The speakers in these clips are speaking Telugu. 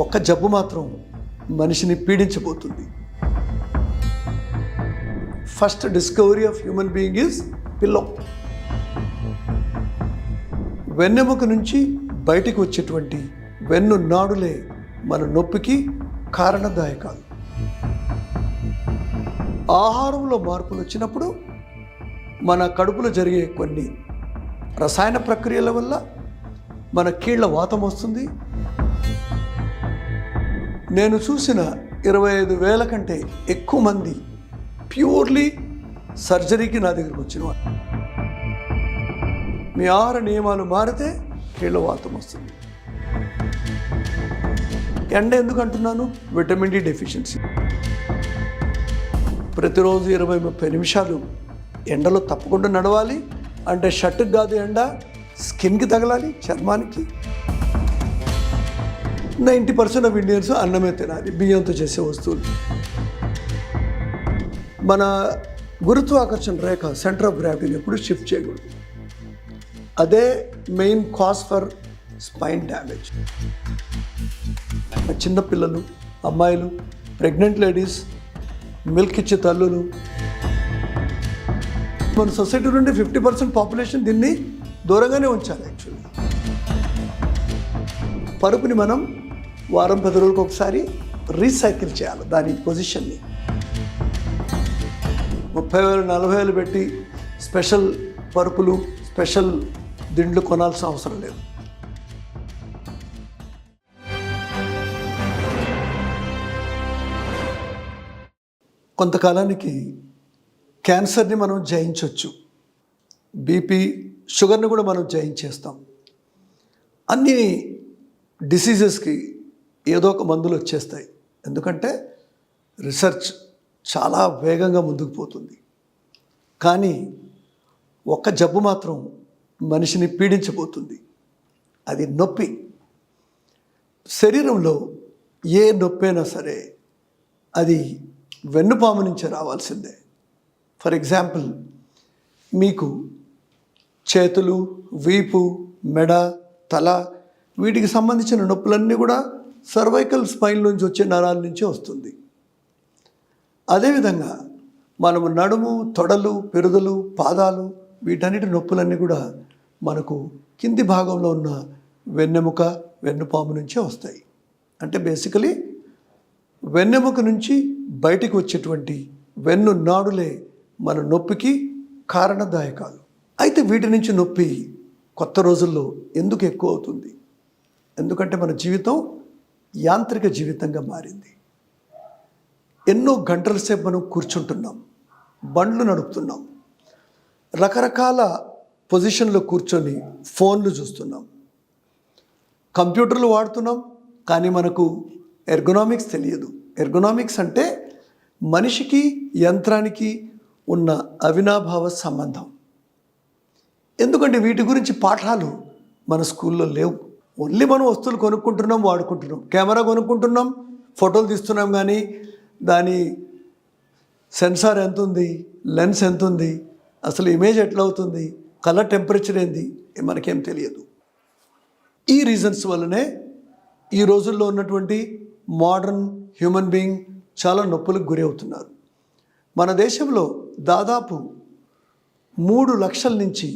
ఒక్క జబ్బు మాత్రం మనిషిని పీడించబోతుంది. First discovery of human being is pillow. వెన్నెముక నుంచి బయటికి వచ్చేటువంటి వెన్ను నాడులే మన నొప్పికి కారణదాయకాలు. ఆహారంలో మార్పులు వచ్చినప్పుడు మన కడుపులో జరిగే కొన్ని రసాయన ప్రక్రియల వల్ల మన కీళ్ళ వాతం వస్తుంది. నేను చూసిన 25,000 కంటే ఎక్కువ మంది ప్యూర్లీ సర్జరీకి నా దగ్గరికి వచ్చిన వాళ్ళు. మీ ఆహార నియమాలు మారితే కీళ్ళ వాతం వస్తుంది. ఎండ ఎందుకు అంటున్నాను? Vitamin D deficiency. ప్రతిరోజు 20-30 నిమిషాలు ఎండలో తప్పకుండా నడవాలి. అంటే షర్ట్కి కాదు ఎండ, స్కిన్కి తగలాలి, చర్మానికి. 90% ఆఫ్ ఇండియన్స్ అన్నమే తినాలి, బియ్యంతో చేసే వస్తువులు. మన గురుత్వాకర్షణ రేఖ సెంటర్ ఆఫ్ గ్రావిటీని ఎప్పుడు షిఫ్ట్ చేయకూడదు. అదే main cause for spine damage. చిన్నపిల్లలు, అమ్మాయిలు, ప్రెగ్నెంట్ లేడీస్, మిల్క్ ఇచ్చే తల్లులు, మన సొసైటీ నుండి 50% పాపులేషన్ దీన్ని దూరంగానే ఉంచాలి. యాక్చువల్లీ పరుపుని మనం వారం 10 రోజులకు ఒకసారి రీసైకిల్ చేయాలి. దాని పొజిషన్ని 30,000 40,000 పెట్టి స్పెషల్ పరుపులు, స్పెషల్ దిండ్లు కొనాల్సిన అవసరం లేదు. కొంతకాలానికి క్యాన్సర్ని మనం జయించవచ్చు. బీపీ, షుగర్ని కూడా మనం జయించేస్తాం. అన్ని డిసీజెస్కి ఏదో ఒక మందులు వచ్చేస్తాయి. ఎందుకంటే రీసెర్చ్ చాలా వేగంగా ముందుకు పోతుంది. కానీ ఒక్క జబ్బు మాత్రం మనిషిని పీడించబోతుంది. అది నొప్పి. శరీరంలో ఏ నొప్పి అయినా సరే అది వెన్నుపాము నుంచే రావాల్సిందే. ఫర్ ఎగ్జాంపుల్, మీకు చేతులు, వీపు, మెడ, తల వీటికి సంబంధించిన నొప్పులన్నీ కూడా సర్వైకల్ స్పైన్ నుంచి వచ్చే నరాల నుంచే వస్తుంది. అదేవిధంగా మనము నడుము, తొడలు, పెరుదలు, పాదాలు వీటన్నిటి నొప్పులన్నీ కూడా మనకు కింది భాగంలో ఉన్న వెన్నెముక, వెన్నుపాము నుంచే వస్తాయి. అంటే బేసికలీ వెన్నెముక నుంచి బయటికి వచ్చేటువంటి వెన్ను నాడులే మన నొప్పికి కారణదాయకాలు. అయితే వీటి నుంచి నొప్పి కొత్త రోజుల్లో ఎందుకు ఎక్కువ అవుతుంది? ఎందుకంటే మన జీవితం యాంత్రిక జీవితంగా మారింది. ఎన్నో గంటల సేపు మనం కూర్చుంటున్నాం, బండ్లు నడుపుతున్నాం, రకరకాల పొజిషన్లో కూర్చొని ఫోన్లు చూస్తున్నాం, కంప్యూటర్లు వాడుతున్నాం. కానీ మనకు ఎర్గోనామిక్స్ తెలియదు. ఎర్గోనామిక్స్ అంటే మనిషికి యంత్రానికి ఉన్న అవినాభావ సంబంధం. ఎందుకంటే వీటి గురించి పాఠాలు మన స్కూల్లో లేవు. ఓన్లీ మనం వస్తువులు కొనుక్కుంటున్నాం, వాడుకుంటున్నాం, కెమెరా కొనుక్కుంటున్నాం, ఫోటోలు తీస్తున్నాం. కానీ దాని సెన్సార్ ఎంత ఉంది, లెన్స్ ఎంత ఉంది, అసలు ఇమేజ్ ఎట్లా అవుతుంది, కలర్ టెంపరేచర్ ఏంది, మనకేం తెలియదు. ఈ రీజన్స్ వల్లనే ఈ రోజుల్లో ఉన్నటువంటి మోడర్న్ హ్యూమన్ బీయింగ్ చాలా నొప్పులకు గురి అవుతున్నారు. మన దేశంలో దాదాపు 3 లక్షల నుంచి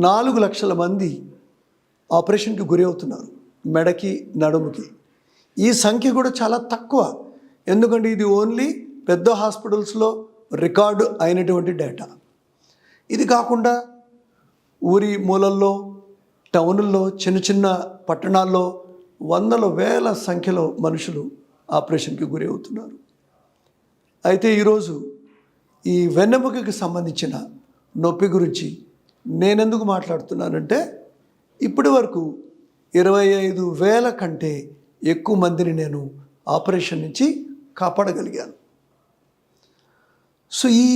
4 లక్షల మంది ఆపరేషన్కి గురి అవుతున్నారు, మెడకి, నడుముకి. ఈ సంఖ్య కూడా చాలా తక్కువ. ఎందుకంటే ఇది ఓన్లీ పెద్ద హాస్పిటల్స్లో రికార్డు అయినటువంటి డేటా. ఇది కాకుండా ఊరి మూలల్లో, టౌన్ల్లో, చిన్న చిన్న పట్టణాల్లో వందల వేల సంఖ్యలో మనుషులు ఆపరేషన్కి గురి అవుతున్నారు. అయితే ఈరోజు ఈ వెన్నెముకకి సంబంధించిన నొప్పి గురించి నేనెందుకు మాట్లాడుతున్నానంటే, ఇప్పటి వరకు 25,000 కంటే ఎక్కువ మందిని నేను ఆపరేషన్ నుంచి కాపాడగలిగాను. సో ఈ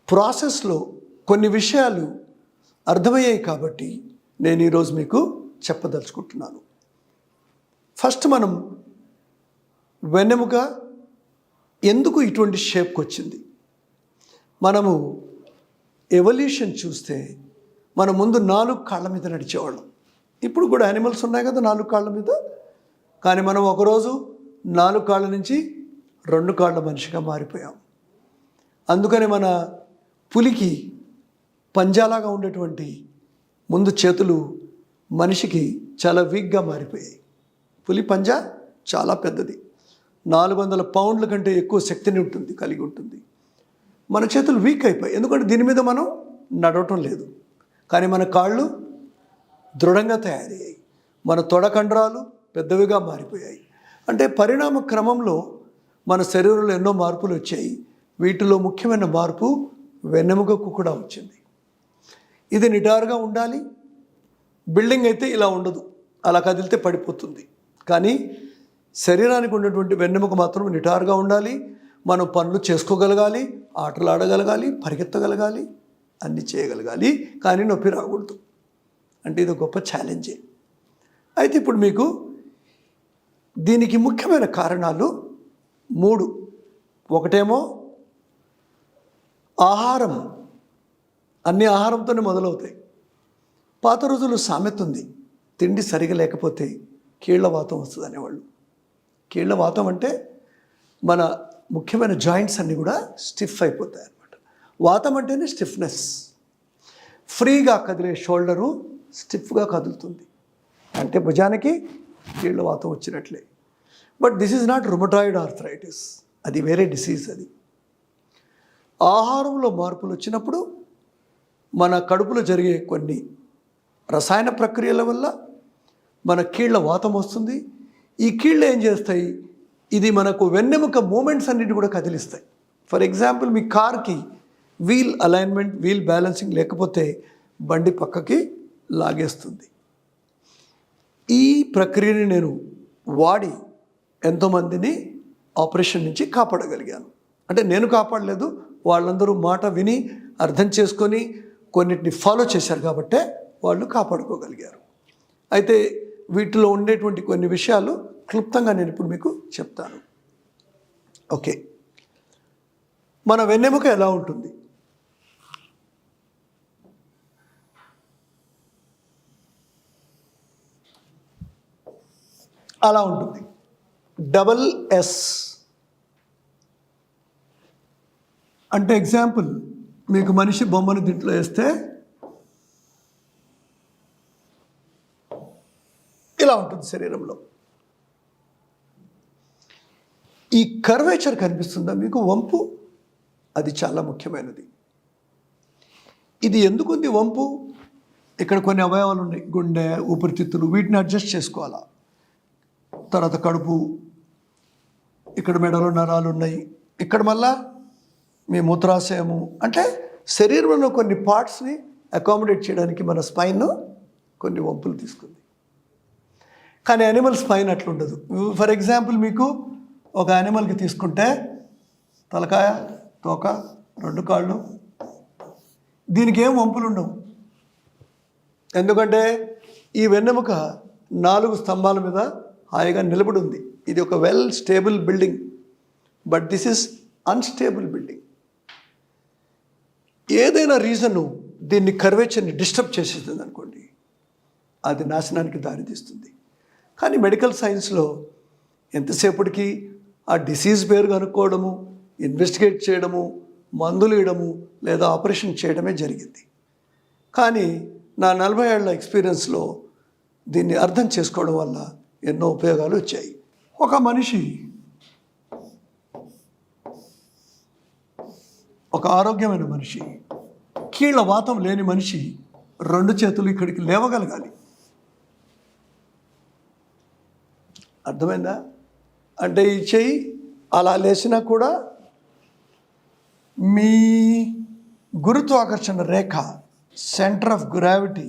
ప్రాసెస్లో కొన్ని విషయాలు అర్థమయ్యాయి కాబట్టి నేను ఈరోజు మీకు చెప్పదలుచుకుంటున్నాను. ఫస్ట్ మనం వెన్నెముక ఎందుకు ఇటువంటి షేప్కి వచ్చింది? మనము ఎవల్యూషన్ చూస్తే మన ముందు 4 కాళ్ళ మీద నడిచేవాళ్ళం. ఇప్పుడు కూడా యానిమల్స్ ఉన్నాయి కదా 4 కాళ్ళ మీద. కానీ మనం ఒకరోజు 4 కాళ్ళ నుంచి 2 కాళ్ళ మనిషిగా మారిపోయాం. అందుకని మన పులికి పంజాలాగా ఉండేటువంటి ముందు చేతులు మనిషికి చాలా వీక్గా మారిపోయాయి. పులి పంజా చాలా పెద్దది, 400 పౌండ్ల కంటే ఎక్కువ శక్తిని కలిగి ఉంటుంది. మన చేతులు వీక్ అయిపోయాయి, ఎందుకంటే దీని మీద మనం నడవటం లేదు. కానీ మన కాళ్ళు దృఢంగా తయారయ్యాయి, మన తొడ కండరాలు పెద్దవిగా మారిపోయాయి. అంటే పరిణామ క్రమంలో మన శరీరంలో ఎన్నో మార్పులు వచ్చాయి. వీటిలో ముఖ్యమైన మార్పు వెన్నెముకకు కూడా వచ్చింది. ఇది నిటారుగా ఉండాలి. బిల్డింగ్ అయితే ఇలా ఉండదు, అలా కదిలితే పడిపోతుంది. కానీ శరీరానికి ఉన్నటువంటి వెన్నెముక మాత్రం నిటారుగా ఉండాలి. మనం పనులు చేసుకోగలగాలి, ఆటలు ఆడగలగాలి, పరిగెత్తగలగాలి, అన్నీ చేయగలగాలి. కానీ నొప్పి రాకూడదు. అంటే ఇది గొప్ప ఛాలెంజే. అయితే ఇప్పుడు మీకు దీనికి ముఖ్యమైన కారణాలు 3. ఒకటేమో ఆహారం. అన్ని ఆహారంతోనే మొదలవుతాయి. పాత రోజుల్లో సామెత ఉంది, తిండి సరిగా లేకపోతే కీళ్లవాతం వస్తుంది అనేవాళ్ళు. కీళ్లవాతం అంటే మన ముఖ్యమైన జాయింట్స్ అన్నీ కూడా స్టిఫ్ అయిపోతాయి అన్నమాట. వాతం అంటేనే స్టిఫ్నెస్. ఫ్రీగా కదిలే షోల్డరు స్టిఫ్గా కదులుతుంది, అంటే భుజానికి కీళ్లవాతం వచ్చినట్లే. But this is not rheumatoid arthritis, అది వేరే డిసీజ్. అది ఆహారంలో మార్పులు వచ్చినప్పుడు మన కడుపులో జరిగే కొన్ని రసాయన ప్రక్రియల వల్ల మన కీళ్ళ వాతం వస్తుంది. ఈ కీళ్ళు ఏం చేస్తాయి, ఇది మనకు వెన్నెముక మూమెంట్స్ అన్నిటి కూడా కదిలిస్తాయి. ఫర్ ఎగ్జాంపుల్, మీ కార్కి వీల్ అలైన్మెంట్, వీల్ బ్యాలెన్సింగ్ లేకపోతే బండి పక్కకి లాగేస్తుంది. ఈ ప్రక్రియని నేను వాడి ఎంతోమందిని ఆపరేషన్ నుంచి కాపాడగలిగాను. అంటే నేను కాపాడలేదు, వాళ్ళందరూ మాట విని అర్థం చేసుకొని కొన్నిటిని ఫాలో చేశారు కాబట్టే వాళ్ళు కాపాడుకోగలిగారు. అయితే వీటిలో ఉండేటువంటి కొన్ని విషయాలు క్లుప్తంగా నేను ఇప్పుడు మీకు చెప్తాను. ఓకే, మన వెన్నెముక ఎలా ఉంటుంది? అలా ఉంటుంది, డబల్ ఎస్. అంటే ఎగ్జాంపుల్, మీకు మనిషి బొమ్మను దీంట్లో వేస్తే ఇలా ఉంటుంది శరీరంలో. ఈ కర్వేచర్ కనిపిస్తుందా మీకు, వంపు? అది చాలా ముఖ్యమైనది. ఇది ఎందుకుంది వంపు? ఇక్కడ కొన్ని అవయవాలు ఉన్నాయి, గుండె, ఊపిరితిత్తులు, వీటిని అడ్జస్ట్ చేసుకోవాలా. తర్వాత కడుపు, ఇక్కడ మెడలో నరాలు ఉన్నాయి, ఇక్కడ మళ్ళా మీ మూత్రాశయము. అంటే శరీరంలో కొన్ని పార్ట్స్ని అకామిడేట్ చేయడానికి మన స్పైన్ కొన్ని వంపులు తీసుకుంది. కానీ యానిమల్ స్పైన్ అట్లుండదు. ఫర్ ఎగ్జాంపుల్, మీకు ఒక యానిమల్కి తీసుకుంటే తలకాయ, తోక, 2 కాళ్ళు, దీనికి ఏం వంపులు ఉండవు. ఎందుకంటే ఈ వెన్నెముక 4 స్తంభాల మీద హాయిగా నిలబడి ఉంది. ఇది ఒక well stable building. But this is unstable building. ఏదైనా రీజను దీన్ని కర్వేచర్ని డిస్టర్బ్ చేసేస్తుంది అనుకోండి, అది నాశనానికి దారితీస్తుంది. కానీ మెడికల్ సైన్స్లో ఎంతసేపటికి ఆ డిసీజ్ పేరు కనుక్కోవడము, ఇన్వెస్టిగేట్ చేయడము, మందులు ఇవ్వడము లేదా ఆపరేషన్ చేయడమే జరిగింది. కానీ నా 40 ఏళ్ల ఎక్స్పీరియన్స్లో దీన్ని అర్థం చేసుకోవడం వల్ల ఎన్నో ఉపయోగాలు వచ్చాయి. ఒక మనిషి, ఒక ఆరోగ్యమైన మనిషి, కీళ్ళ వాతం లేని మనిషి 2 చేతులు ఇక్కడికి లేవగలగాలి. అర్థమైందా? అంటే ఈ చెయ్యి అలా లేచినా కూడా మీ గురుత్వాకర్షణ రేఖ, సెంటర్ ఆఫ్ గ్రావిటీ,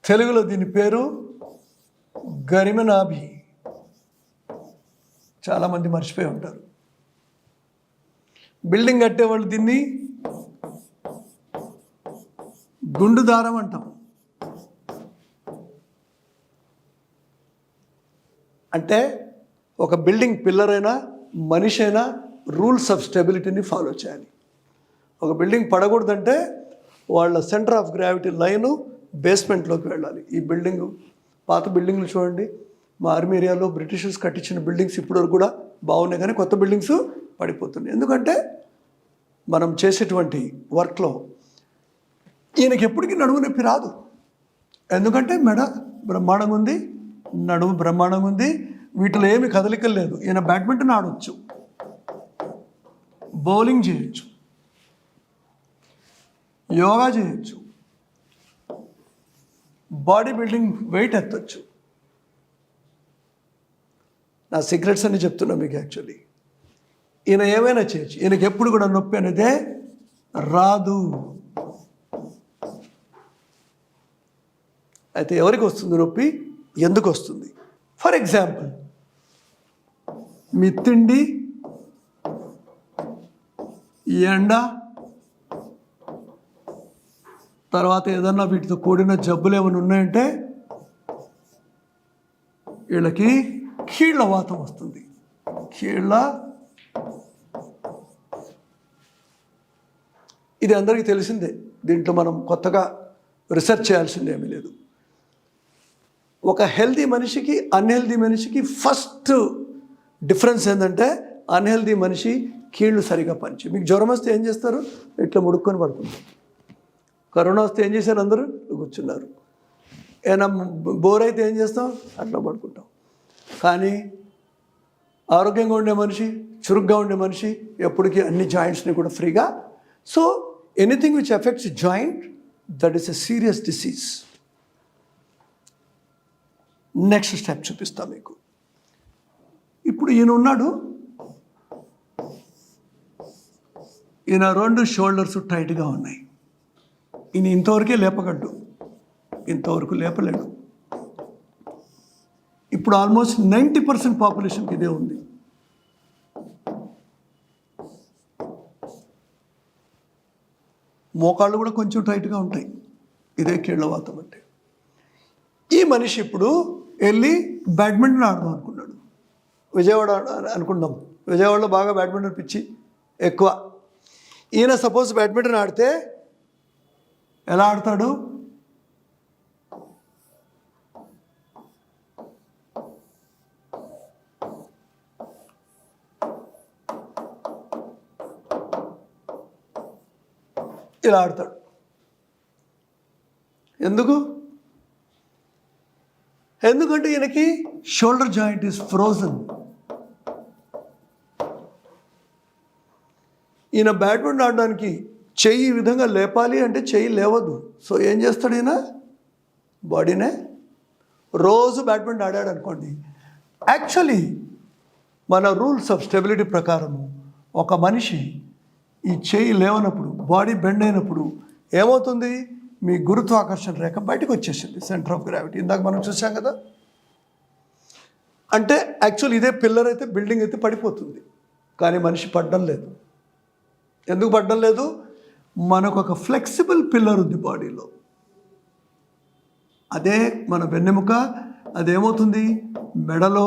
తెలుగులో దీని పేరు గరిమనాభి. చాలామంది మర్చిపోయి ఉంటారు. బిల్డింగ్ కట్టేవాళ్ళు దీన్ని గుండు దారం అంటాం. అంటే ఒక బిల్డింగ్ పిల్లర్ అయినా మనిషి అయినా రూల్స్ ఆఫ్ స్టెబిలిటీని ఫాలో చేయాలి. ఒక బిల్డింగ్ పడకూడదంటే వాళ్ళ సెంటర్ ఆఫ్ గ్రావిటీ లైను బేస్మెంట్లోకి వెళ్ళాలి. ఈ బిల్డింగు పాత బిల్డింగ్లు చూడండి, మా ఆర్మీ ఏరియాలో బ్రిటిషర్స్ కట్టించిన బిల్డింగ్స్ ఇప్పటివరకు కూడా బాగున్నాయి, కానీ కొత్త బిల్డింగ్స్ పడిపోతున్నాయి. ఎందుకంటే మనం చేసేటువంటి వర్క్లో ఈయనకి ఎప్పటికీ నడుము నొప్పి రాదు. ఎందుకంటే మెడ బ్రహ్మాండంగా ఉంది, నడుము బ్రహ్మాండంగా ఉంది, వీటిలో ఏమి కదలికలు లేదు. ఈయన బ్యాడ్మింటన్ ఆడవచ్చు, బౌలింగ్ చేయొచ్చు, యోగా చేయొచ్చు, బాడీ బిల్డింగ్ వెయిట్ ఎత్తచ్చు. నా సీక్రెట్స్ అన్ని చెప్తున్నా మీకు. యాక్చువల్లీ ఈయన ఏమైనా చేయొచ్చు, ఈయనకి ఎప్పుడు కూడా నొప్పి అనేదే రాదు. అయితే ఎవరికి వస్తుంది నొప్పి, ఎందుకు వస్తుంది? ఫర్ ఎగ్జాంపుల్, మీ తిండి, ఎండ, తర్వాత ఏదన్నా వీటితో కూడిన జబ్బులు ఏమైనా ఉన్నాయంటే వీళ్ళకి కీళ్ళ వాతం వస్తుంది. ఇది అందరికీ తెలిసిందే, దీంట్లో మనం కొత్తగా రీసెర్చ్ చేయాల్సింది ఏమీ లేదు. ఒక హెల్దీ మనిషికి అన్హెల్దీ మనిషికి ఫస్ట్ డిఫరెన్స్ ఏంటంటే, అన్హెల్దీ మనిషి కీళ్ళు సరిగా పనిచేయి. మీకు జ్వరం వస్తే ఏం చేస్తారు? ఇట్లా ముడుక్కొని పడుకుంటారు. కరోనా వస్తే ఏం చేశారు? అందరూ కూర్చున్నారు. ఏమైనా బోర్ అయితే ఏం చేస్తాం? అట్లా పడుకుంటాం. కానీ ఆరోగ్యంగా ఉండే మనిషి, చురుగ్గా ఉండే మనిషి ఎప్పటికీ అన్ని జాయింట్స్ని కూడా ఫ్రీగా. So anything which effects joint, that is a serious disease. Next step చూపిస్తా మీకు. ఇప్పుడు ఈయన ఉన్నాడు, ఈయన 2 షోల్డర్స్ టైట్గా ఉన్నాయి. ఈయన ఇంతవరకే లేపగలడు, ఇంతవరకు లేపలేడు. ఇప్పుడు ఆల్మోస్ట్ 90% పాపులేషన్కి ఇదే ఉంది. మోకాళ్ళు కూడా కొంచెం టైట్గా ఉంటాయి. ఇదే కీళ్ళవాతం అంటే. ఈ మనిషి ఇప్పుడు వెళ్ళి బ్యాడ్మింటన్ ఆడదాం అనుకున్నాడు. విజయవాడ అనుకుందాం, విజయవాడలో బాగా బ్యాడ్మింటన్ పిచ్చి ఎక్కువ. ఈయన సపోజ్ బ్యాడ్మింటన్ ఆడితే ఎలా ఆడతాడు? ఇలా ఆడతాడు. ఎందుకంటే ఈయనకి షోల్డర్ జాయింట్ ఈస్ ఫ్రోజన్. ఈయన బ్యాడ్మింటన్ ఆడడానికి చెయ్యి ఈ విధంగా లేపాలి అంటే చెయ్యి లేవదు. సో ఏం చేస్తాడు ఈయన? బాడీనే రోజు బ్యాడ్మింటన్ ఆడాడు అనుకోండి. యాక్చువల్లీ మన రూల్స్ ఆఫ్ స్టెబిలిటీ ప్రకారము ఒక మనిషి ఈ చెయ్యి లేవనప్పుడు, బాడీ బెండ్ అయినప్పుడు ఏమవుతుంది? మీ గురుత్వాకర్షణ రేఖ బయటకు వచ్చేసింది, సెంటర్ ఆఫ్ గ్రావిటీ. ఇందాక మనం చూసాం కదా. అంటే యాక్చువల్ ఇదే పిల్లర్ అయితే, బిల్డింగ్ అయితే పడిపోతుంది, కానీ మనిషి పడ్డం లేదు. ఎందుకు పడ్డం లేదు? మనకు ఒక ఫ్లెక్సిబుల్ పిల్లర్ ఉంది బాడీలో. అదే మన వెన్నెముక. అదేమవుతుంది? మెడలో,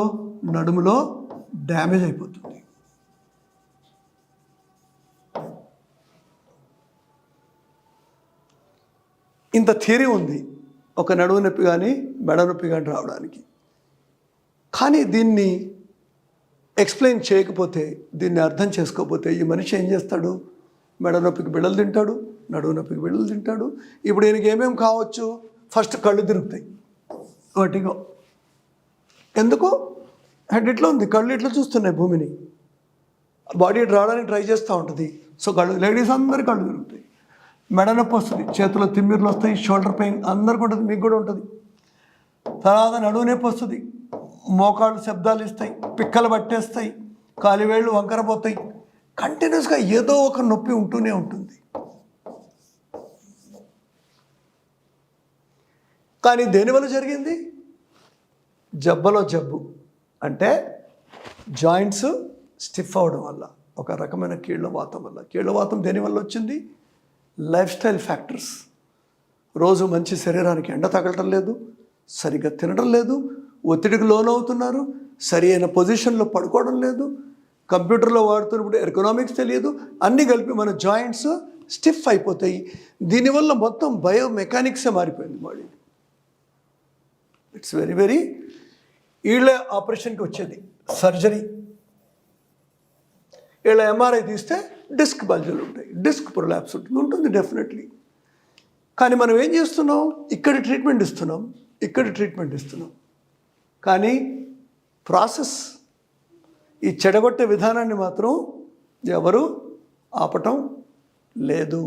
నడుములో డ్యామేజ్ అయిపోతుంది. ఇంత థియరీ ఉంది ఒక నడుము నొప్పి కానీ మెడ నొప్పి కానీ రావడానికి. కానీ దీన్ని ఎక్స్ప్లెయిన్ చేయకపోతే, దీన్ని అర్థం చేసుకోకపోతే ఈ మనిషి ఏం చేస్తాడు? మెడ నొప్పికి బిళ్ళలు తింటాడు, నడుము నొప్పికి బిళ్ళలు తింటాడు. ఇప్పుడు ఈయనకి ఏమేమి కావచ్చు? ఫస్ట్ కళ్ళు తిరుగుతాయి, వాటిగో. ఎందుకు? హెడ్ ఇట్లా ఉంది, కళ్ళు ఇట్లా చూస్తున్నాయి భూమిని, బాడీ రావడానికి ట్రై చేస్తూ ఉంటుంది. సో కళ్ళు, లేడీస్ అందరి కళ్ళు తిరుగుతాయి. మెడ నొప్పి వస్తుంది, చేతిలో తిమ్మిర్లు వస్తాయి, షోల్డర్ పెయిన్ అందరికీ ఉంటుంది, మీకు కూడా ఉంటుంది. తర్వాత నడువు నొప్పి వస్తుంది, మోకాళ్ళు శబ్దాలు ఇస్తాయి, పిక్కలు పట్టేస్తాయి, కాలివేళ్ళు వంకరపోతాయి. కంటిన్యూస్గా ఏదో ఒక నొప్పి ఉంటూనే ఉంటుంది. కానీ దేనివల్ల జరిగింది? జబ్బలో జబ్బు. అంటే జాయింట్స్ స్టిఫ్ అవడం వల్ల, ఒక రకమైన కీళ్ళవాతం వల్ల. కీళ్ళవాతం దేనివల్ల వచ్చింది? Life style factors. రోజు మంచి శరీరానికి ఎండ తగలటం లేదు, సరిగ్గా తినడం లేదు, ఒత్తిడికి లోనవుతున్నారు, సరి అయిన పొజిషన్లో పడుకోవడం లేదు, కంప్యూటర్లో వాడుతున్నప్పుడు ఎర్గనామిక్స్ తెలియదు, అన్నీ కలిపి మన జాయింట్స్ స్టిఫ్ అయిపోతాయి. దీనివల్ల మొత్తం బయోమెకానిక్సే మారిపోయింది బాడీ. ఇట్స్ వెరీ వెరీ వీళ్ళే ఆపరేషన్కి వచ్చేది సర్జరీ. వీళ్ళ ఎంఆర్ఐ తీస్తే డిస్క్ బల్జులు ఉంటాయి, డిస్క్ ప్రొలాప్స్ ఉంటుంది డెఫినెట్లీ. కానీ మనం ఏం చేస్తున్నాం, ఇక్కడ ట్రీట్మెంట్ ఇస్తున్నాం, కానీ ప్రాసెస్ ఈ చెడగొట్టే విధానాన్ని మాత్రం ఎవరు ఆపటం లేదు.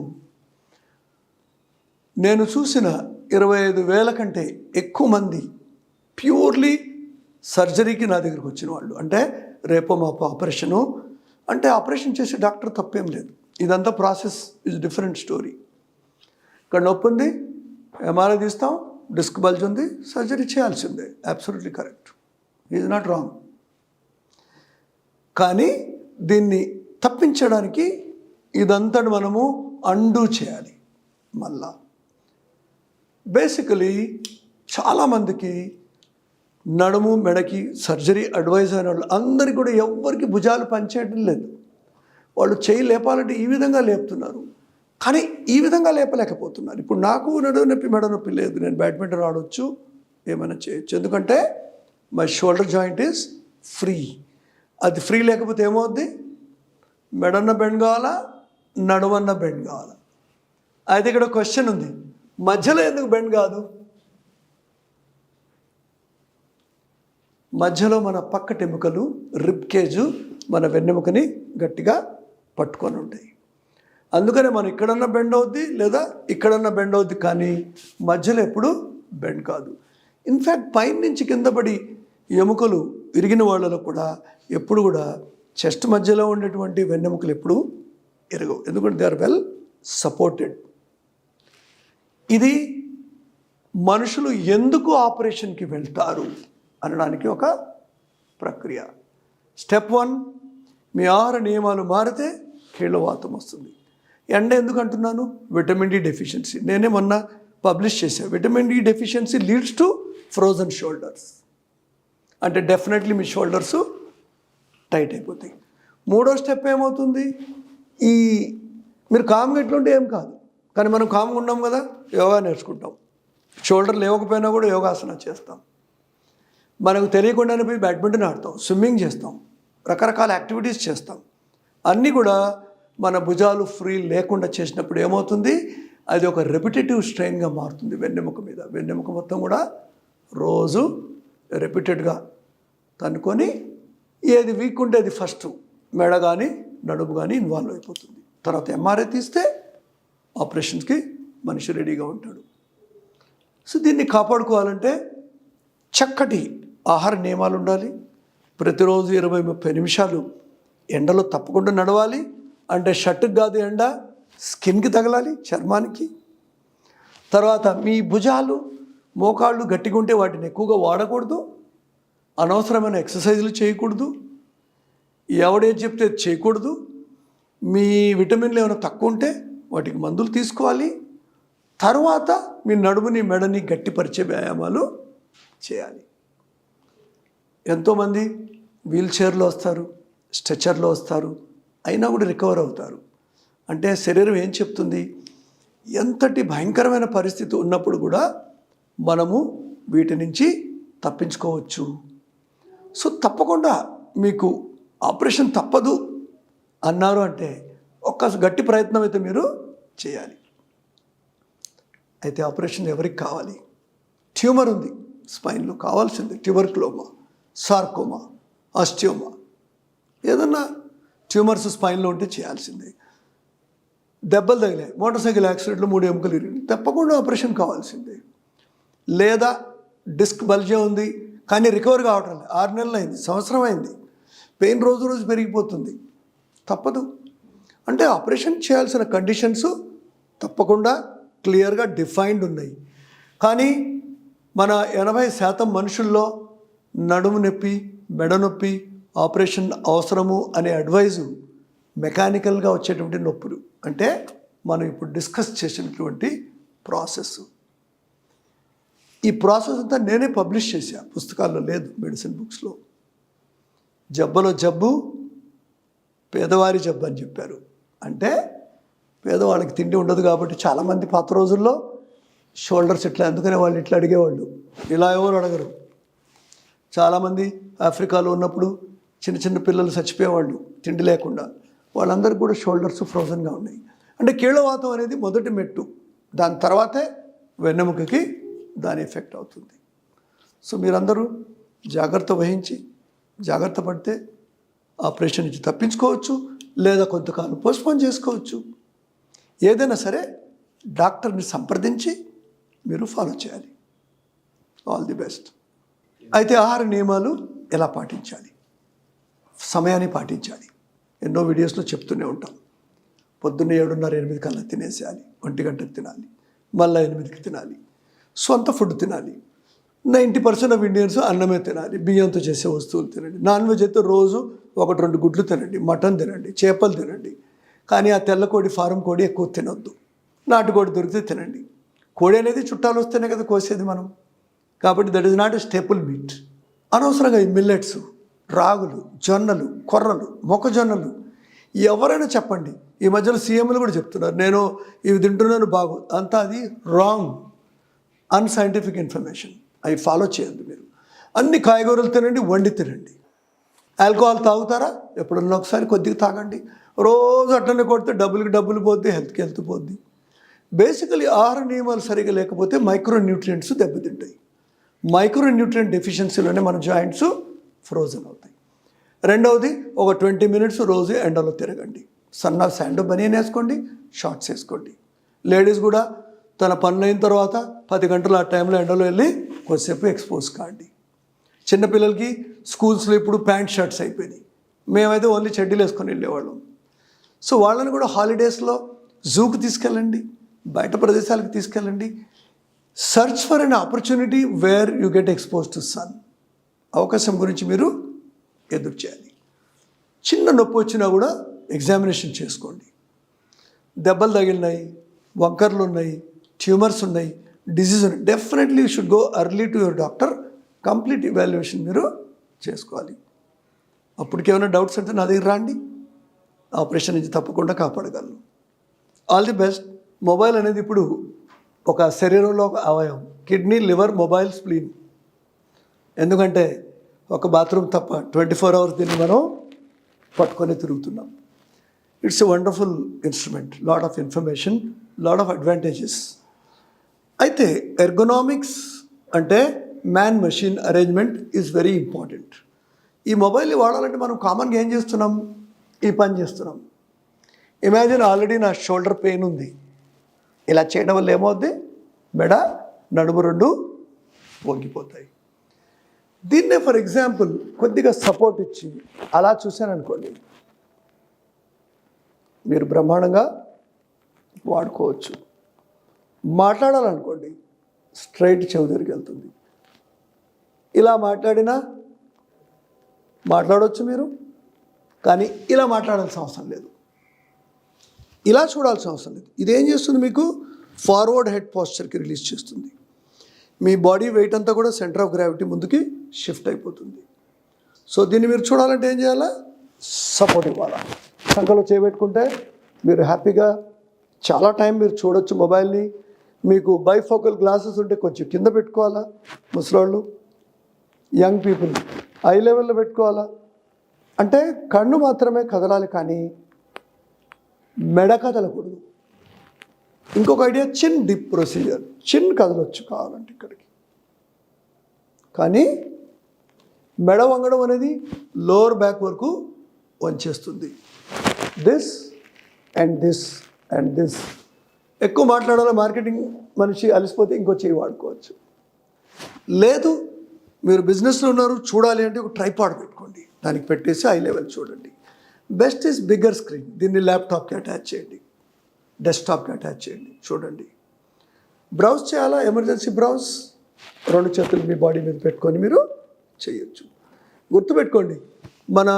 నేను చూసిన 25,000 కంటే ఎక్కువ మంది ప్యూర్లీ సర్జరీకి నా దగ్గరికి వచ్చిన వాళ్ళు. అంటే రేపో మాపో ఆపరేషను అంటే ఆపరేషన్ చేసే డాక్టర్ తప్పేం లేదు, ఇదంతా ప్రాసెస్ ఇస్ డిఫరెంట్ స్టోరీ. ఇక్కడ నొప్పి ఉంది, ఎంఆర్ఐ తీస్తాం, డిస్క్ బల్జ్ ఉంది, సర్జరీ చేయాల్సిందే, absolutely correct, is not wrong. కానీ దీన్ని తప్పించడానికి ఇదంతా మనము అండూ చేయాలి. మళ్ళా బేసికలీ చాలామందికి నడుము మెడకి సర్జరీ అడ్వైజ్ అయిన వాళ్ళు అందరికీ కూడా ఎవ్వరికి భుజాలు పనిచేయడం లేదు. వాళ్ళు చేయి లేపాలంటే ఈ విధంగా లేపుతున్నారు, కానీ ఈ విధంగా లేపలేకపోతున్నారు. ఇప్పుడు నాకు నడుము నొప్పి మెడ నొప్పి లేదు, నేను బ్యాడ్మింటన్ ఆడవచ్చు, ఏమైనా చేయొచ్చు, ఎందుకంటే my shoulder joint is free. అది ఫ్రీ లేకపోతే ఏమవుద్ది, మెడన్న బెండ్ కావాలా, నడువన్న బెండ్ కావాలా. అయితే ఇక్కడ క్వశ్చన్ ఉంది, మధ్యలో ఎందుకు బెండ్ కాదు? మధ్యలో మన పక్కటెముకలు రిబ్ కేజు మన వెన్నెముకని గట్టిగా పట్టుకొని ఉంటాయి. అందుకనే మనం ఇక్కడన్నా బెండ్ అవుద్ది లేదా ఇక్కడన్నా బెండ్ అవుద్ది, కానీ మధ్యలో ఎప్పుడు బెండ్ కాదు. ఇన్ఫ్యాక్ట్ పైన నుంచి కింద పడి ఎముకలు విరిగిన వాళ్ళలో కూడా ఎప్పుడు కూడా చెస్ట్ మధ్యలో ఉండేటువంటి వెన్నెముకలు ఎప్పుడు ఎరగవు, ఎందుకంటే దే ఆర్ వెల్ సపోర్టెడ్. ఇది మనుషులు ఎందుకు ఆపరేషన్కి వెళ్తారు అనడానికి ఒక ప్రక్రియ. స్టెప్ 1, మీ ఆహార నియమాలు మారితే కీళ్ళవాతం వస్తుంది. ఎండ ఎందుకు అంటున్నాను, విటమిన్ డి డెఫిషియన్సీ. నేనే మొన్న పబ్లిష్ చేశాను, vitamin D deficiency leads to frozen shoulders. అంటే డెఫినెట్లీ మీ షోల్డర్స్ టైట్ అయిపోతాయి. 3వ స్టెప్ ఏమవుతుంది, ఈ మీరు కామ్గా ఎట్లుంటే ఏం కాదు, కానీ మనం కామ్గా ఉన్నాం కదా, యోగా నేర్చుకుంటాం, షోల్డర్ లేవకపోయినా కూడా యోగాసన చేస్తాం, మనకు తెలియకుండానే పోయి బ్యాడ్మింటన్ ఆడతాం, స్విమ్మింగ్ చేస్తాం, రకరకాల యాక్టివిటీస్ చేస్తాం. అన్నీ కూడా మన భుజాలు ఫ్రీ లేకుండా చేసినప్పుడు ఏమవుతుంది, అది ఒక రెపిటేటివ్ స్ట్రెయిన్గా మారుతుంది వెన్నెముక మీద. వెన్నెముక మొత్తం కూడా రోజు రిపీటెడ్గా తనుకొని ఏది వీక్ ఉంటే అది ఫస్ట్ మెడ కానీ నడుము కానీ ఇన్వాల్వ్ అయిపోతుంది. తర్వాత ఎంఆర్ఐ తీస్తే ఆపరేషన్స్కి మనిషి రెడీగా ఉంటాడు. సో దీన్ని కాపాడుకోవాలంటే చక్కటి ఆహార నియమాలు ఉండాలి. ప్రతిరోజు 20-30 నిమిషాలు ఎండలో తప్పకుండా నడవాలి. అంటే షర్ట్కి కాదు ఎండ, స్కిన్కి తగలాలి, చర్మానికి. తర్వాత మీ భుజాలు మోకాళ్ళు గట్టిగా ఉంటే వాటిని ఎక్కువగా వాడకూడదు, అనవసరమైన ఎక్సర్సైజులు చేయకూడదు, ఎవడేది చెప్తే చేయకూడదు. మీ విటమిన్లు ఏమైనా తక్కువ ఉంటే వాటికి మందులు తీసుకోవాలి. తర్వాత మీ నడుముని మెడని గట్టిపరిచే వ్యాయామాలు చేయాలి. ఎంతోమంది వీల్ చైర్లో వస్తారు, స్ట్రెచర్లో వస్తారు, అయినా కూడా రికవర్ అవుతారు. అంటే శరీరం ఏం చెప్తుంది, ఎంతటి భయంకరమైన పరిస్థితి ఉన్నప్పుడు కూడా మనము వీటి నుంచి తప్పించుకోవచ్చు. సో తప్పకుండా మీకు ఆపరేషన్ తప్పదు అన్నారు అంటే ఒక్క గట్టి ప్రయత్నం అయితే మీరు చేయాలి. అయితే ఆపరేషన్ ఎవరికి కావాలి, ట్యూమర్ ఉంది స్పైన్లో, కావాల్సింది ట్యూబర్క్లోమా, సార్కోమా, ఆస్టియోమా, ఏదన్నా ట్యూమర్స్ స్పైన్లో ఉంటే చేయాల్సిందే. దెబ్బలు తగిలాయి, మోటార్ సైకిల్ యాక్సిడెంట్లో 3 ఎముకలు ఇరిగి, తప్పకుండా ఆపరేషన్ కావాల్సిందే. లేదా డిస్క్ బల్జే ఉంది కానీ రికవర్ కావటం లేదు, 6 నెలలు అయింది, సంవత్సరం అయింది, పెయిన్ రోజు రోజు పెరిగిపోతుంది, తప్పదు. అంటే ఆపరేషన్ చేయాల్సిన కండిషన్స్ తప్పకుండా క్లియర్గా డిఫైన్డ్ ఉన్నాయి. కానీ మన 80% మనుషుల్లో నడుము నొప్పి, మెడ నొప్పి, ఆపరేషన్ అవసరము అనే అడ్వైజు మెకానికల్గా వచ్చేటువంటి నొప్పులు. అంటే మనం ఇప్పుడు డిస్కస్ చేసినటువంటి ప్రాసెస్, ఈ ప్రాసెస్ అంతా నేనే పబ్లిష్ చేశాను, పుస్తకాల్లో లేదు, మెడిసిన్ బుక్స్లో. జబ్బలో జబ్బు పేదవారి జబ్బు అని చెప్పారు. అంటే పేదవాళ్ళకి తిండి ఉండదు కాబట్టి చాలామంది పాత రోజుల్లో షోల్డర్స్ ఇట్లా, అందుకనే వాళ్ళు ఇట్లా అడిగేవాళ్ళు, ఇలా ఎవరు అడగరు. చాలామంది ఆఫ్రికాలో ఉన్నప్పుడు చిన్న చిన్న పిల్లలు చచ్చిపోయేవాళ్ళు తిండి లేకుండా, వాళ్ళందరికీ కూడా షోల్డర్స్ ఫ్రోజన్గా ఉన్నాయి. అంటే కీళ్ళవాతం అనేది మొదటి మెట్టు, దాని తర్వాతే వెన్నెముకకి దాని ఎఫెక్ట్ అవుతుంది. సో మీరందరూ జాగ్రత్త వహించి జాగ్రత్త పడితే ఆపరేషన్ నుంచి తప్పించుకోవచ్చు, లేదా కొంతకాలం పోస్ట్పోన్ చేసుకోవచ్చు. ఏదైనా సరే డాక్టర్ని సంప్రదించి మీరు ఫాలో చేయాలి. All the best. అయితే ఆహార నియమాలు ఎలా పాటించాలి? సమయాన్ని పాటించాలి. ఎన్నో వీడియోస్లో చెప్తూనే ఉంటాం. పొద్దున్న 7:30, 8 కల్లా తినేసేయాలి, 1 గంటకు తినాలి, మళ్ళీ 8కి తినాలి. సొంత ఫుడ్ తినాలి. 90% ఆఫ్ ఇండియన్స్ అన్నమే తినాలి, బియ్యంతో చేసే వస్తువులు తినండి. నాన్ వెజ్ అయితే రోజు 1-2 గుడ్లు తినండి, మటన్ తినండి, చేపలు తినండి. కానీ ఆ తెల్ల కోడి, ఫారం కోడి ఎక్కువ తినొద్దు. నాటుకోడి దొరికితే తినండి. కోడి అనేది చుట్టాలు వస్తేనే కదా కోసేది మనం, కాబట్టి that is not a staple meet. అనవసరంగా ఈ మిల్లెట్స్, రాగులు, జొన్నలు, కొర్రలు, మొక్కజొన్నలు, ఎవరైనా చెప్పండి. ఈ మధ్యలో సీఎంలు కూడా చెప్తున్నారు, నేను ఇవి తింటున్నాను బాగు, అంతా అది రాంగ్, అన్సైంటిఫిక్ ఇన్ఫర్మేషన్. అవి ఫాలో చేయొద్దు. మీరు అన్ని కాయగూరలు తినండి, వండి తినండి. ఆల్కహాల్ తాగుతారా? ఎప్పుడన్నా ఒకసారి కొద్దిగా తాగండి. రోజు అట్టనే కొడితే డబ్బులు పోద్ది, హెల్త్కి హెల్త్ పోద్ది. బేసికలీ ఆహార నియమాలు సరిగా లేకపోతే మైక్రో న్యూట్రియంట్స్ దెబ్బతింటాయి. మైక్రో న్యూట్రియంట్ డెఫిషియన్సీలోనే మన జాయింట్స్ ఫ్రోజన్ అవుతాయి. రెండవది, ఒక 20 మినిట్స్ రోజు ఎండలో తిరగండి. సన్న శాండో బనీన్ వేసుకోండి, షార్ట్స్ వేసుకోండి. లేడీస్ కూడా తన పనులు అయిన తర్వాత 10 గంటలు ఆ టైంలో ఎండలో వెళ్ళి కొద్దిసేపు ఎక్స్పోజ్ కాండి. చిన్నపిల్లలకి స్కూల్స్లో ఇప్పుడు ప్యాంట్ షర్ట్స్ అయిపోయినాయి. మేమైతే ఓన్లీ చెడ్డీలు వేసుకొని వెళ్ళేవాళ్ళం. సో వాళ్ళని కూడా హాలిడేస్లో జూకి తీసుకెళ్ళండి, బయట ప్రదేశాలకు తీసుకెళ్ళండి. Search for an opportunity where you get expose to sun. అవకాశం గురించి మీరు ఎదురు చేయాలి. చిన్న నొప్పి వచ్చినా కూడా ఎగ్జామినేషన్ చేసుకోండి. దెబ్బలు తగిలినాయి, వంకర్లు ఉన్నాయి, ట్యూమర్స్ ఉన్నాయి, డిసీజ్ ఉన్నాయి, definitely you should go early to your doctor. Complete evaluation మీరు చేసుకోవాలి. అప్పటికేమైనా డౌట్స్ అంటే నా దగ్గర రండి, ఆపరేషన్ నుంచి తప్పకుండా కాపాడగలను. All the best. మొబైల్ అనేది ఇప్పుడు ఒక శరీరంలో ఒక అవయవం. Kidney, liver, mobile, spleen. ఎందుకంటే ఒక బాత్రూమ్ తప్ప 24 hours దీన్ని మనం పట్టుకొని తిరుగుతున్నాం. It's a wonderful instrument, lot of information, lot of advantages. అయితే ఎర్గోనామిక్స్ అంటే man machine arrangement is very important. ఈ మొబైల్ని వాడాలంటే మనం కామన్గా ఏం చేస్తున్నాం? ఈ పని చేస్తున్నాం. ఇమాజిన్, ఆల్రెడీ నా షోల్డర్ పెయిన్ ఉంది, ఇలా చేయడం వల్ల ఏమవుద్ది? మెడ, నడుము రెండు వంగిపోతాయి. దీన్నే ఫర్ ఎగ్జాంపుల్ కొద్దిగా సపోర్ట్ ఇచ్చి అలా చూశాను అనుకోండి, మీరు బ్రహ్మాండంగా వాడుకోవచ్చు. మాట్లాడాలనుకోండి, స్ట్రైట్ చెవి దగ్గరికి వెళ్తుంది. ఇలా మాట్లాడవచ్చు మీరు, కానీ ఇలా మాట్లాడాల్సిన అవసరం లేదు, ఇలా చూడాల్సిన అవసరం లేదు. ఇదేం చేస్తుంది? మీకు ఫార్వర్డ్ హెడ్ పోస్చర్కి రిలీజ్ చేస్తుంది. మీ బాడీ వెయిట్ అంతా కూడా సెంటర్ ఆఫ్ గ్రావిటీ ముందుకి షిఫ్ట్ అయిపోతుంది. సో దీన్ని మీరు చూడాలంటే ఏం చేయాలా? సపోర్ట్ ఇవ్వాలా. సంకలో చేయబెట్టుకుంటే మీరు హ్యాపీగా చాలా టైం మీరు చూడొచ్చు మొబైల్ని. మీకు బైఫోకల్ గ్లాసెస్ ఉంటే కొంచెం కింద పెట్టుకోవాలా, ముసలోళ్ళు, యంగ్ పీపుల్ ఐ లెవెల్లో పెట్టుకోవాలా. అంటే కన్ను మాత్రమే కదలాలి, కానీ మెడ కదలకూడదు. ఇంకొక ఐడియా, చిన్ డిప్ ప్రొసీజర్. చిన్ కదలొచ్చు కావాలంటే ఇక్కడికి, కానీ మెడ వంగడం అనేది లోవర్ బ్యాక్ వరకు వంచేస్తుంది. This and this and this. ఎక్కువ మాట్లాడాలి, మార్కెటింగ్ మనిషి అలసిపోతే ఇంకో చేయి వాడుకోవచ్చు. లేదు, మీరు బిజినెస్లో ఉన్నారు, చూడాలి అంటే ఒక ట్రైపాడ్ పెట్టుకోండి, దానికి పెట్టేసి ఐ లెవెల్ చూడండి. Best is bigger screen. దీన్ని ల్యాప్టాప్కి అటాచ్ చేయండి, డెస్క్టాప్కి అటాచ్ చేయండి, చూడండి. బ్రౌజ్ చేయాలా? ఎమర్జెన్సీ బ్రౌజ్ 2 చేతులు మీ బాడీ మీద పెట్టుకొని మీరు చేయొచ్చు. గుర్తుపెట్టుకోండి, మన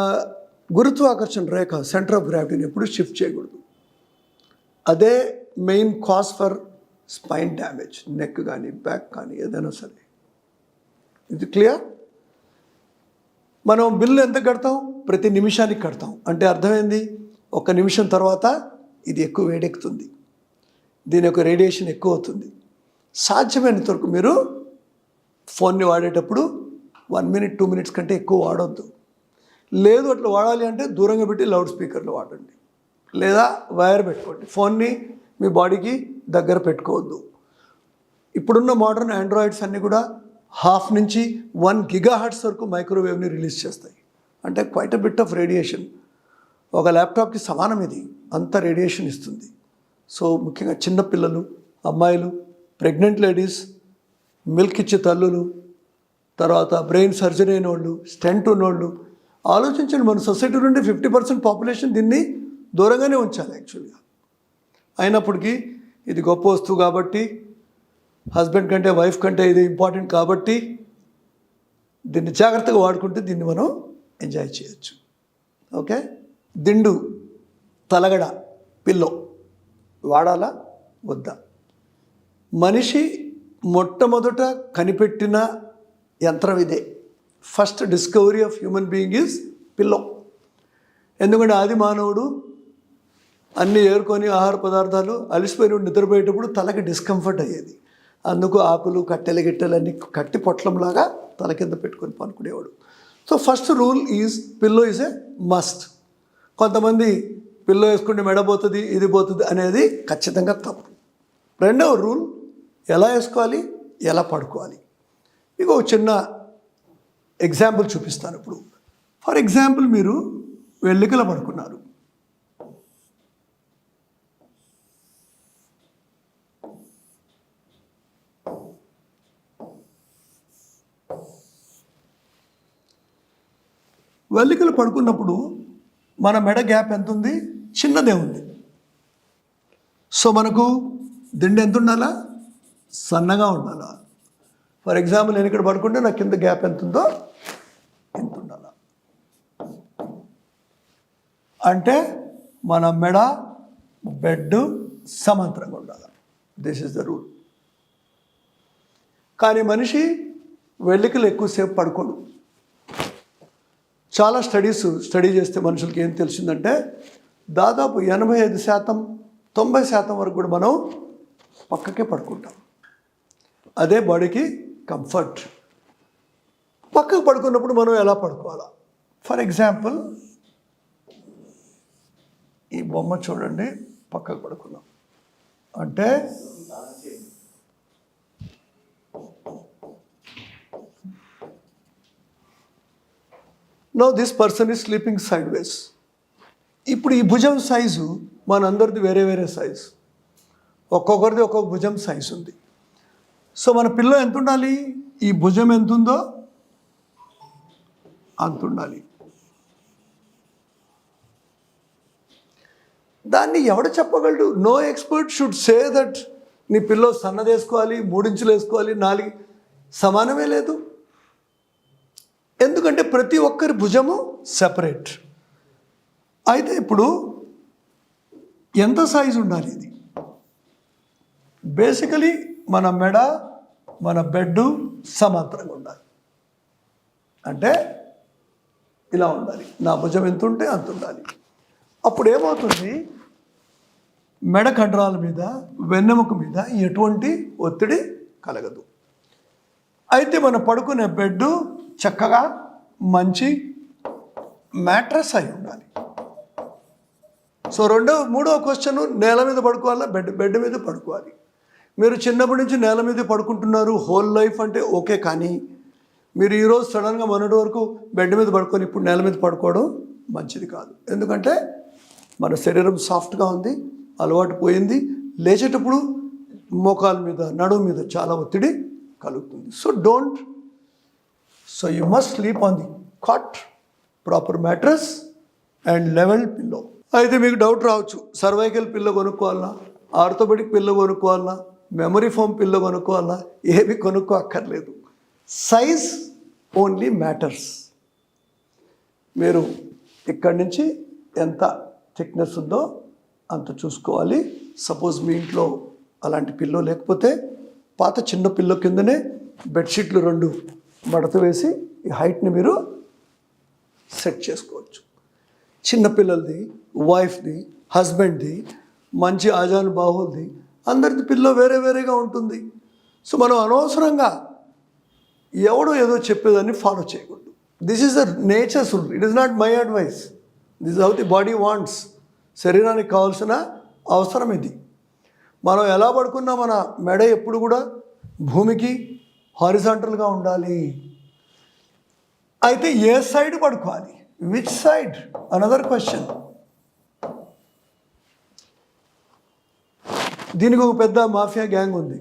గురుత్వాకర్షణ రేఖ, సెంటర్ ఆఫ్ గ్రావిటీని ఎప్పుడు షిఫ్ట్ చేయకూడదు. అదే main cause for spine damage, neck కానీ బ్యాక్ కానీ ఏదైనా సరే. ఇది క్లియర్? మనం బిల్లు ఎంత కడతాం? ప్రతి నిమిషానికి కడతాం. అంటే అర్థమైంది, 1 నిమిషం తర్వాత ఇది ఎక్కువ వేడెక్కుతుంది, దీని యొక్క రేడియేషన్ ఎక్కువ అవుతుంది. సాధ్యమైనంత వరకు మీరు ఫోన్ని వాడేటప్పుడు 1 minute 2 minutes కంటే ఎక్కువ వాడొద్దు. లేదు అట్లా వాడాలి అంటే దూరంగా పెట్టి లౌడ్ స్పీకర్లో వాడండి, లేదా వైర్ పెట్టుకోండి. ఫోన్ని మీ బాడీకి దగ్గర పెట్టుకోవద్దు. ఇప్పుడున్న మోడర్న్ ఆండ్రాయిడ్స్ అన్నీ కూడా 1/2 నుంచి 1 GHz వరకు మైక్రోవేవ్ని రిలీజ్ చేస్తాయి. అంటే quite a bit of radiation. ఒక ల్యాప్టాప్కి సమానం ఇది, అంత రేడియేషన్ ఇస్తుంది. సో ముఖ్యంగా చిన్నపిల్లలు, అమ్మాయిలు, ప్రెగ్నెంట్ లేడీస్, మిల్క్ ఇచ్చే తల్లులు, తర్వాత బ్రెయిన్ సర్జరీ అయిన వాళ్ళు, స్టెంట్ ఉన్నోళ్ళు, ఆలోచించండి. మన సొసైటీ నుండి 50% పాపులేషన్ దీన్ని దూరంగానే ఉంచాలి యాక్చువల్గా. అయినప్పటికీ ఇది గొప్ప వస్తువు కాబట్టి, హస్బెండ్ కంటే వైఫ్ కంటే ఇది ఇంపార్టెంట్ కాబట్టి దీన్ని జాగ్రత్తగా వాడుకుంటే దీన్ని మనం ఎంజాయ్ చేయొచ్చు. ఓకే. దిండు, తలగడ, పిల్లో వాడాలా వద్దా? మనిషి మొట్టమొదట కనిపెట్టిన యంత్రం ఇదే. First discovery of human being is pillow. ఎందుకంటే ఆది మానవుడు అన్నీ ఏరుకొని ఆహార పదార్థాలు అలిసిపోయిన నిద్రపోయేటప్పుడు తలకి డిస్కంఫర్ట్ అయ్యేది. అందుకు ఆకులు, కట్టెలు గిట్టెలన్నీ కట్టి పొట్లంలాగా తల కింద పెట్టుకొని పనుకునేవాడు. So first rule is pillow is a must. కొంతమంది పిల్లో వేసుకుంటే మెడపోతుంది, ఇది పోతుంది అనేది ఖచ్చితంగా తప్పు. రెండవ రూల్, ఎలా వేసుకోవాలి, ఎలా పడుకోవాలి. మీకు ఒక చిన్న ఎగ్జాంపుల్ చూపిస్తాను ఇప్పుడు. ఫర్ ఎగ్జాంపుల్, మీరు వెల్లికల పడుకున్నారు. వెల్లికలు పడుకున్నప్పుడు మన మెడ గ్యాప్ ఎంత ఉంది? చిన్నదే ఉంది. సో మనకు దిండు ఎంత ఉండాలా? సన్నగా ఉండాలా. ఫర్ ఎగ్జాంపుల్, నేను ఇక్కడ పడుకుంటే నా కింద గ్యాప్ ఎంత ఉందో ఎంత ఉండాలా. అంటే మన మెడ, బెడ్ సమాంతరంగా ఉండాలి. This is the rule. కానీ మనిషి వెల్లికలు ఎక్కువసేపు పడుకోడు. చాలా స్టడీ చేస్తే మనుషులకి ఏం తెలిసిందంటే, దాదాపు 85%, 90% వరకు కూడా మనం పక్కకే పడుకుంటాం. అదే బాడీకి కంఫర్ట్. పక్కకు పడుకున్నప్పుడు మనం ఎలా పడుకోవాలా? ఫర్ ఎగ్జాంపుల్, ఈ బొమ్మ చూడండి, పక్కకు పడుకున్నాం అంటే no this person is sleeping sideways. ఇప్పుడు ఈ భుజం సైజు మనందరిది వేరే వేరే సైజు, ఒక్కొక్కరిది ఒక్కొక్క భుజం సైజు ఉంది. సో మన పిల్లో ఎంత ఉండాలి? ఈ భుజం ఎంత ఉందో అంత ఉండాలి. దాన్ని ఎవడు చెప్పగలడు? No expert should say that నీ పిల్లో సన్నది వేసుకోవాలి, 3 ఇంచులు వేసుకోవాలి, 4 సమానమే లేదు. ఎందుకంటే ప్రతి ఒక్కరి భుజము సెపరేట్. అయితే ఇప్పుడు ఎంత సైజు ఉండాలి? ఇది బేసికలీ మన మెడ, మన బెడ్ సమాంతరంగా ఉండాలి. అంటే ఇలా ఉండాలి. నా భుజం ఎంత ఉంటే అంత ఉండాలి. అప్పుడు ఏమవుతుంది? మెడ కండరాల మీద, వెన్నెముక మీద ఎటువంటి ఒత్తిడి కలగదు. అయితే మనం పడుకునే బెడ్ చక్కగా మంచి మ్యాట్రస్ అయి ఉండాలి. సో మూడవ క్వశ్చన్, నేల మీద పడుకోవాలా, బెడ్ మీద పడుకోవాలి. మీరు చిన్నప్పటి నుంచి నేల మీద పడుకుంటున్నారు హోల్ లైఫ్ అంటే ఓకే. కానీ మీరు ఈరోజు సడన్గా మొన్నటి వరకు బెడ్ మీద పడుకొని ఇప్పుడు నేల మీద పడుకోవడం మంచిది కాదు. ఎందుకంటే మన శరీరం సాఫ్ట్గా ఉంది, అలవాటు పోయింది. లేచేటప్పుడు మోకాల మీద, నడుము మీద చాలా ఒత్తిడి కలుగుతుంది. So you must sleep on the cot, proper mattress and level pillow. అయితే మీకు డౌట్ రావచ్చు, సర్వైకల్ పిల్లో కొనుక్కోవాలన్నా, ఆర్థోపెడిక్ పిల్లో కొనుక్కోవాలన్నా, మెమరీ ఫోమ్ పిల్లో కొనుక్కోవాలన్నా, ఏవి కొనుక్కోక్కర్లేదు. Size only matters. మీరు ఇక్కడి నుంచి ఎంత థిక్నెస్ ఉందో అంత చూసుకోవాలి. సపోజ్ మీ ఇంట్లో అలాంటి పిల్లో లేకపోతే పాత చిన్న పిల్లో కిందనే బెడ్షీట్లు 2 మడత వేసి ఈ హైట్ని మీరు సెట్ చేసుకోవచ్చు. చిన్నపిల్లలది, వైఫ్ది, హస్బెండ్ది, మంచి ఆజాను బాహుల్ది, అందరిది పిల్లో వేరే వేరేగా ఉంటుంది. సో మనం అనవసరంగా ఎవడో ఏదో చెప్పేదాన్ని ఫాలో చేయకూడదు. This is the nature's rule. It is not my advice. This is how the body wants. శరీరానికి కావాల్సిన అవసరం ఇది. మనం ఎలా పడుకున్నా మన మెడ ఎప్పుడు కూడా భూమికి హారిజాంటల్గా ఉండాలి. అయితే ఏ సైడ్ పడుకోవాలి? Which side? Another question. దీనికి ఒక పెద్ద మాఫియా గ్యాంగ్ ఉంది.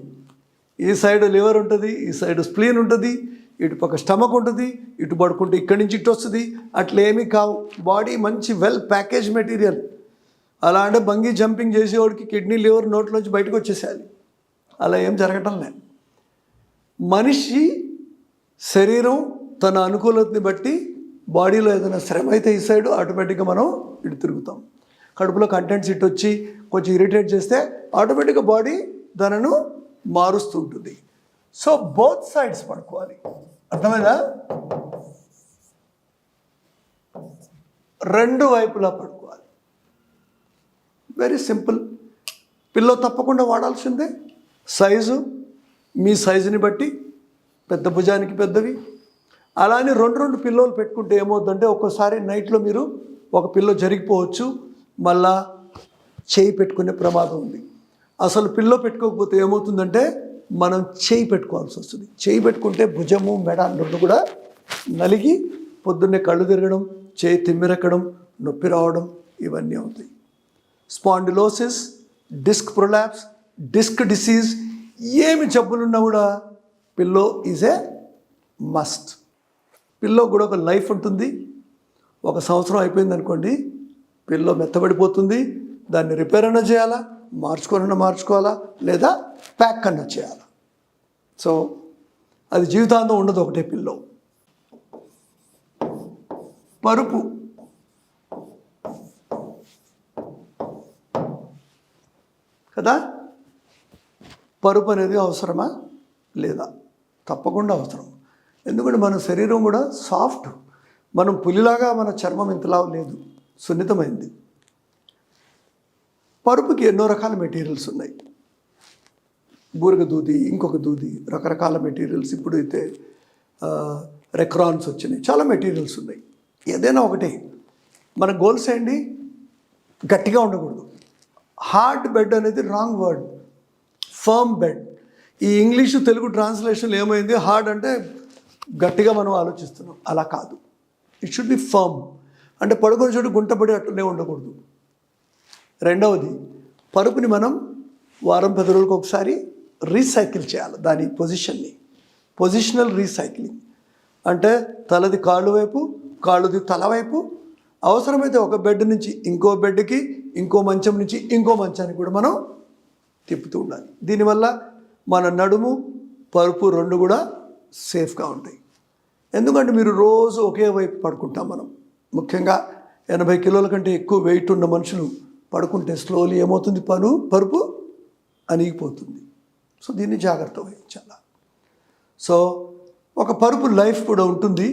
ఈ సైడ్ లివర్ ఉంటుంది, ఈ సైడ్ స్ప్లీన్ ఉంటుంది, ఇటు పక్క స్టమక్ ఉంటుంది, ఇటు పడుకుంటే ఇక్కడి నుంచి ఇటు వస్తుంది. అట్లా ఏమీ కావు. బాడీ మంచి వెల్ ప్యాకేజ్ మెటీరియల్. అలా అంటే బంగీ జంపింగ్ చేసేవాడికి కిడ్నీ లివర్ నోట్లోంచి బయటకు వచ్చేసేయాలి. అలా ఏం జరగటం లేదు. మనిషి శరీరం తన అనుకూలతని బట్టి బాడీలో ఏదైనా శ్రమ అయితే ఈ సైడ్ ఆటోమేటిక్గా మనం ఇటు తిరుగుతాం. కడుపులో కంటెంట్స్ ఇటు వచ్చి కొంచెం ఇరిటేట్ చేస్తే ఆటోమేటిక్గా బాడీ దానిను మారుస్తూ ఉంటుంది. సో బోత్ సైడ్స్ పడుకోవాలి. అర్థమైందా? రెండు వైపులా పడుకోవాలి. Very simple. పిల్లో తప్పకుండా వాడాల్సిందే. సైజు మీ సైజుని బట్టి, పెద్ద భుజానికి పెద్దవి. అలానే రెండు పిల్లోలు పెట్టుకుంటే ఏమవుతుందంటే ఒక్కోసారి నైట్లో మీరు ఒక పిల్లో జరిగిపోవచ్చు, మళ్ళా చేయి పెట్టుకునే ప్రమాదం ఉంది. అసలు పిల్లో పెట్టుకోకపోతే ఏమవుతుందంటే మనం చేయి పెట్టుకోవాల్సి వస్తుంది. చేయి పెట్టుకుంటే భుజము మెడ రెండు కూడా నలిగి పొద్దున్నే కళ్ళు తిరగడం, చేయి తిమ్మిరెక్కడం, నొప్పి రావడం ఇవన్నీ అవుతాయి. Spondylosis, disc prolapse, disc disease ఏమి జబ్బులున్నా కూడా pillow is a must. Pillow కూడా ఒక లైఫ్ ఉంటుంది. 1 సంవత్సరం అయిపోయింది అనుకోండి, పిల్లో మెత్తబడిపోతుంది. దాన్ని రిపేర్ అన్నా చేయాలా, మార్చుకోవాలా, లేదా ప్యాక్ అన్నా చేయాలా. సో అది జీవితాంతం ఉండదు ఒకటే పిల్లో. పరుపు కదా, పరుపు అనేది అవసరమా లేదా? తప్పకుండా అవసరం. ఎందుకంటే మన శరీరం కూడా సాఫ్ట్. మనం పులిలాగా మన చర్మం ఇంతలా లేదు, సున్నితమైంది. పరుపుకి ఎన్నో రకాల మెటీరియల్స్ ఉన్నాయి. బూరగ దూది, ఇంకొక దూది, రకరకాల మెటీరియల్స్. ఇప్పుడు అయితే రెక్రాన్స్ వచ్చినాయి, చాలా మెటీరియల్స్ ఉన్నాయి. ఏదైనా ఒకటే. మన గోల్స్ ఏంటి? గట్టిగా ఉండకూడదు. హార్డ్ బెడ్ అనేది రాంగ్ వర్డ్. Firm bed. ఈ ఇంగ్లీషు తెలుగు ట్రాన్స్లేషన్ ఏమైంది? హార్డ్ అంటే గట్టిగా మనం ఆలోచిస్తున్నాం. అలా కాదు. It should be firm. అంటే పడుకొని చోటు గుంటపడి అట్లనే ఉండకూడదు. రెండవది, పరుపుని మనం వారం 10 రోజులకు ఒకసారి రీసైకిల్ చేయాలి. దాని పొజిషనల్ రీసైక్లింగ్ అంటే తలది కాళ్ళు వైపు, కాళ్ళుది తల వైపు. అవసరమైతే ఒక బెడ్ నుంచి ఇంకో బెడ్కి, ఇంకో మంచం నుంచి ఇంకో మంచానికి కూడా మనం తిప్పుతూ ఉండాలి. దీనివల్ల మన నడుము, పరుపు రెండు కూడా సేఫ్గా ఉంటాయి. ఎందుకంటే మీరు రోజు ఒకే వైపు పడుకుంటాం. మనం ముఖ్యంగా 80 కిలోల కంటే ఎక్కువ వెయిట్ ఉన్న మనుషులు పడుకుంటే స్లోలీ ఏమవుతుంది? పరుపు అణిగిపోతుంది. సో దీన్ని జాగ్రత్త వహించాలి. సో ఒక పరుపు లైఫ్ కూడా ఉంటుంది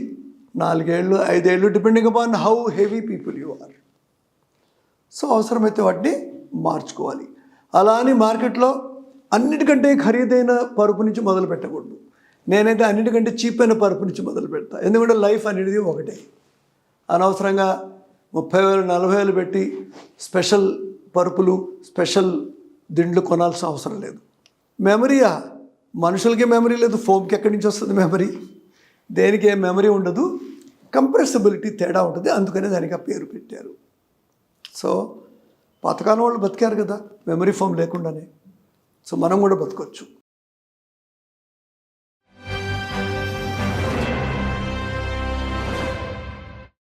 4 ఏళ్ళు, 5 ఏళ్ళు, depending upon how heavy people you are. So అవసరమైతే వాటిని మార్చుకోవాలి. అలా అని మార్కెట్లో అన్నిటికంటే ఖరీదైన పరుపు నుంచి మొదలు పెట్టకూడదు. నేనైతే అన్నిటికంటే చీప్ అయిన పరుపు నుంచి మొదలు పెడతా. ఎందుకంటే లైఫ్ అనేది ఒకటే. అనవసరంగా 30,000, 40,000 పెట్టి స్పెషల్ పరుపులు, స్పెషల్ దిండ్లు కొనాల్సిన అవసరం లేదు. మెమరీయా? మనుషులకి మెమరీ లేదు, ఫోమ్కి ఎక్కడి నుంచి వస్తుంది మెమరీ? దేనికి ఏం మెమరీ ఉండదు, కంప్రెసిబిలిటీ తేడా ఉంటుంది. అందుకనే దానికి ఆ పేరు పెట్టారు. సో పాతకాలం వాళ్ళు బతికారు కదా మెమరీ ఫోమ్ లేకుండానే. సో మనం కూడా బతకొచ్చు.